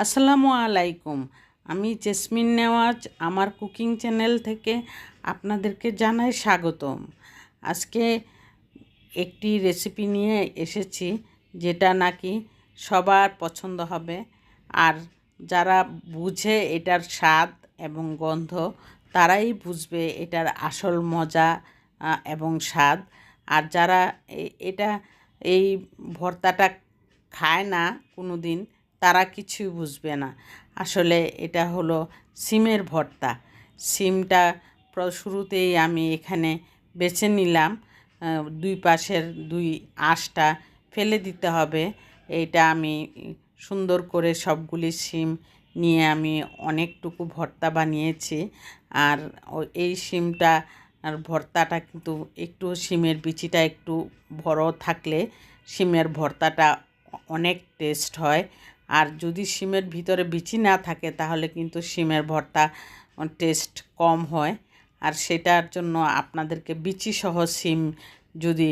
আসসালামু আলাইকুম। আমি জেসমিন নেওয়াজ আমার কুকিং চ্যানেল থেকে আপনাদেরকে জানাই স্বাগতম। আজকে একটি রেসিপি নিয়ে এসেছি যেটা নাকি সবার পছন্দ হবে। আর যারা বুঝে এটার স্বাদ এবং গন্ধ তারাই বুঝবে এটার আসল মজা এবং স্বাদ। আর যারা এটা এই ভর্তাটা খায় না কোনো দিন তারা কিছুই বুঝবে না। আসলে এটা হলো সিমের ভর্তা। সিমটা শুরুতেই আমি এখানে বেছে নিলাম। দুই পাশের দুই আঁশটা ফেলে দিতে হবে। এইটা আমি সুন্দর করে সবগুলি সিম নিয়ে আমি অনেকটুকু ভর্তা বানিয়েছি। আর এই সিমটা আর ভর্তাটা কিন্তু একটু সিমের বিচিটা একটু বড় থাকলে সিমের ভর্তাটা অনেক টেস্ট হয়। আর যদি সিমের ভিতরে বিচি না থাকে তাহলে কিন্তু সিমের ভর্তা টেস্ট কম হয়। আর সেটার জন্য আপনাদেরকে বিচিসহ সিম যদি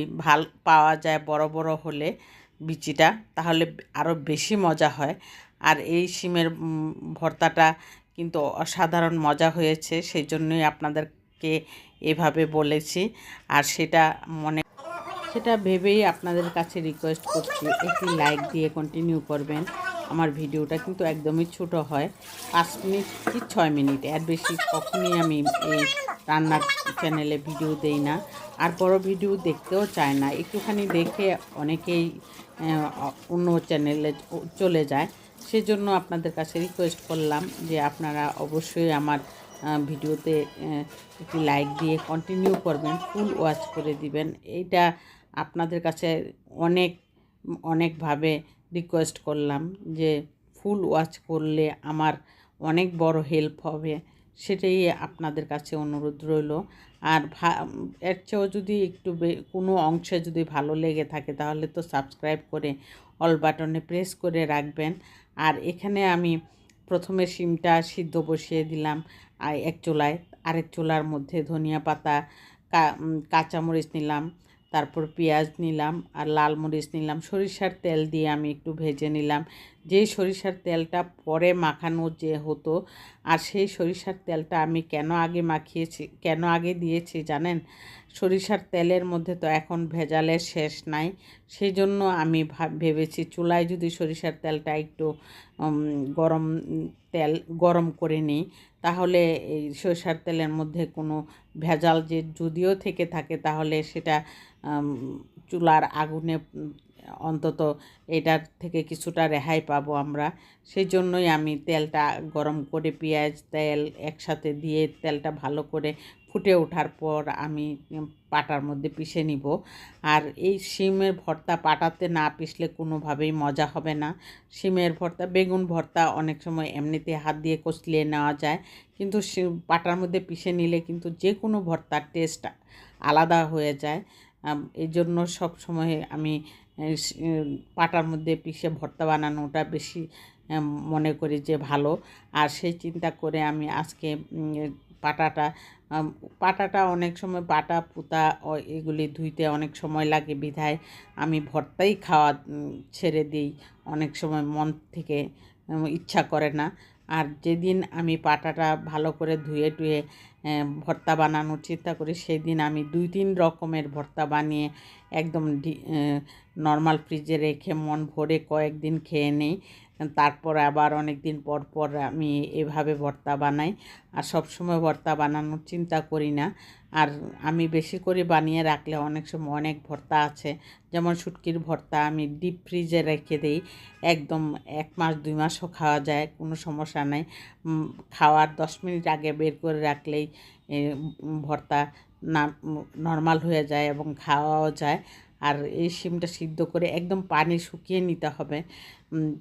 পাওয়া যায় বড় বড় হলে বিচিটা, তাহলে আরও বেশি মজা হয়। আর এই সিমের ভর্তাটা কিন্তু অসাধারণ মজা হয়েছে, সেই জন্যই আপনাদেরকে এভাবে বলেছি। আর সেটা ভেবেই আপনাদের কাছে রিকোয়েস্ট করছি, একটি লাইক দিয়ে কন্টিনিউ করবেন। আমার ভিডিওটা কিন্তু একদমই ছোট হয়, 5 মিনিট কি 6 মিনিট, এর বেশি কখনই আমি এই রান্নার চ্যানেলে ভিডিও দেই না। আর বড় ভিডিও দেখতেও চায় না, একটুখানি দেখে অনেকেই অন্য চ্যানেলে চলে যায়। সেজন্য আপনাদের কাছে রিকোয়েস্ট করলাম যে আপনারা অবশ্যই আমার ভিডিওতে একটি লাইক দিয়ে কন্টিনিউ করবেন, ফুল ওয়াচ করে দিবেন। এইটা আপনাদের কাছে অনেকভাবে রিকোয়েস্ট করলাম যে ফুল ওয়াচ করলে আমার অনেক বড় হেল্প হবে, সেটাই আপনাদের কাছে অনুরোধ রইল। আর এর চেয়েও যদি একটু কোনো অংশে যদি ভালো লেগে থাকে তাহলে তো সাবস্ক্রাইব করে অল বাটনে প্রেস করে রাখবেন। আর এখানে আমি প্রথমে শিমটা সিদ্ধ বসিয়ে দিলাম এক চুলায়, আরেক চুলার মধ্যে ধনিয়া পাতা, কাঁচামরিচ নিলাম, তারপর পেঁয়াজ নিলাম আর লাল মরিচ নিলাম। সরিষার তেল দিয়ে আমি একটু ভেজে নিলাম। যেই সরিষার তেলটা পরে মাখানো যে হতো, আর সেই সরিষার তেলটা আমি কেন আগে দিয়েছি জানেন? সরিষার তেলের মধ্যে তো এখন ভেজালের শেষ নাই। সেই জন্য আমি ভেবেছি চুলায় যদি সরিষার তেলটা একটু গরম করে নিই, তাহলে এই সরিষার তেলের মধ্যে কোনো ভেজাল যদিও থেকে থাকে তাহলে সেটা চুলার আগুনে অন্তত এটার থেকে কিছুটা রেহাই পাবো আমরা। সেই জন্যই আমি তেলটা গরম করে পেঁয়াজ তেল একসাথে দিয়ে তেলটা ভালো করে ফুটে ওঠার পর আমি পাটার মধ্যে পিষে নিব। আর এই শিমের ভর্তা পাটাতে না পিষলে কোনোভাবেই মজা হবে না। শিমের ভর্তা, বেগুন ভর্তা অনেক সময় এমনিতে হাত দিয়ে কষলিয়ে নেওয়া যায়, কিন্তু পাটার মধ্যে পিষে নিলে কিন্তু যে কোনো ভর্তার টেস্ট আলাদা হয়ে যায়। এই জন্য সব সময় আমি পাটার মধ্যে পিষে ভর্তা বানানোটা বেশি মনে করি যে ভালো। আর সেই চিন্তা করে আমি আজকে পাটাটা অনেক সময় পাটা পুতা এগুলি ধুইতে অনেক সময় লাগে বিধায় আমি ভর্তাই খাওয়া ছেড়ে দিই, অনেক সময় মন থেকে ইচ্ছা করে না। আর যেদিন আমি পাটাটা ভালো করে ধুয়ে টুয়ে ভর্তা বানানোর চিন্তা করি, সেই দিন আমি 2-3 রকমের ভর্তা বানিয়ে একদম নর্মাল ফ্রিজে রেখে মন ভরে কয়েকদিন খেয়ে নিই। তারপর আবার অনেক দিন পর পর আমি এভাবে ভর্তা বানাই। আর সব সময় ভর্তা বানানোর চিন্তা করি না। আর আমি বেশি করে বানিয়ে রাখলে অনেক সময় অনেক ভর্তা আছে, যেমন শুটকির ভর্তা আমি ডিপ ফ্রিজে রেখে দিই, একদম 1 মাস 2 মাসও খাওয়া যায়, কোনো সমস্যা নেই। খাওয়ার 10 মিনিট আগে বের করে রাখলেই ভর্তা না নর্মাল হয়ে যায় এবং খাওয়াও যায়। আর এই শিমটা সিদ্ধ করে একদম পানি শুকিয়ে নিতে হবে,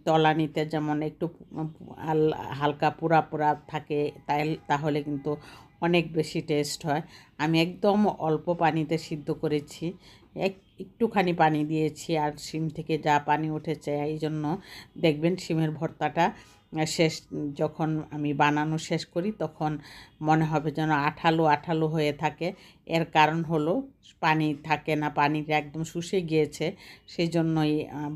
তলানিতে যেমন একটু হালকা পোড়া পোড়া থাকে, তাহলে কিন্তু অনেক বেশি টেস্ট হয়। আমি একদম অল্প পানিতে সিদ্ধ করেছি, একটুখানি পানি দিয়েছি, আর শিম থেকে যা পানি উঠেছে এই জন্য দেখবেন শিমের ভর্তাটা শেষ যখন আমি বানানো শেষ করি তখন মনে হবে যেন আঠালো আঠালো হয়ে থাকে। এর কারণ হলো পানি থাকে না, পানিটা একদম শুষে গিয়েছে, সেই জন্যই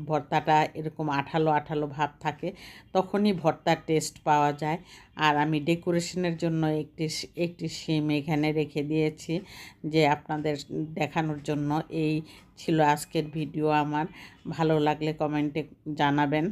ভর্তাটা এরকম আঠালো আঠালো ভাব থাকে, তখনই ভর্তার টেস্ট পাওয়া যায়। আর আমি ডেকোরেশনের জন্য একটি শিম এখানে রেখে দিয়েছি যে আপনাদের দেখানোর জন্য। এই ছিল আজকের ভিডিও আমার। ভালো লাগলে কমেন্টে জানাবেন।